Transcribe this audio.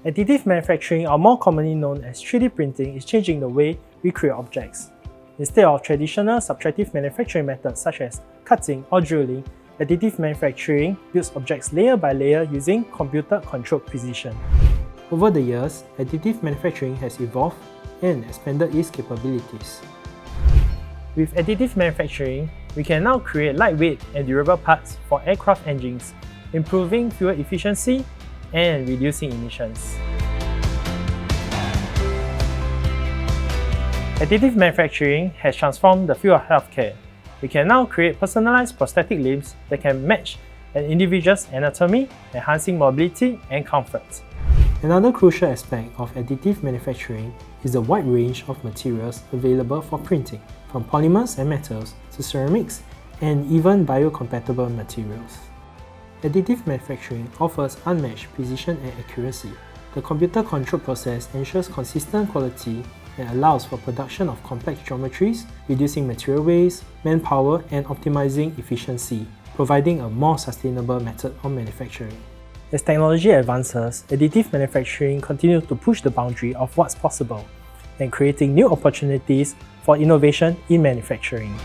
Additive manufacturing, or more commonly known as 3D printing, is changing the way we create objects. Instead of traditional subtractive manufacturing methods such as cutting or drilling, additive manufacturing builds objects layer by layer using computer-controlled precision. Over the years, additive manufacturing has evolved and expanded its capabilities. With additive manufacturing, we can now create lightweight and durable parts for aircraft engines, improving fuel efficiency and reducing emissions. Additive manufacturing has transformed the field of healthcare. We can now create personalized prosthetic limbs that can match an individual's anatomy, enhancing mobility and comfort. Another crucial aspect of additive manufacturing is the wide range of materials available for printing, from polymers and metals to ceramics and even biocompatible materials. Additive manufacturing offers unmatched precision and accuracy. The computer-controlled process ensures consistent quality and allows for production of complex geometries, reducing material waste, manpower, and optimizing efficiency, providing a more sustainable method of manufacturing. As technology advances, additive manufacturing continues to push the boundary of what's possible and creating new opportunities for innovation in manufacturing.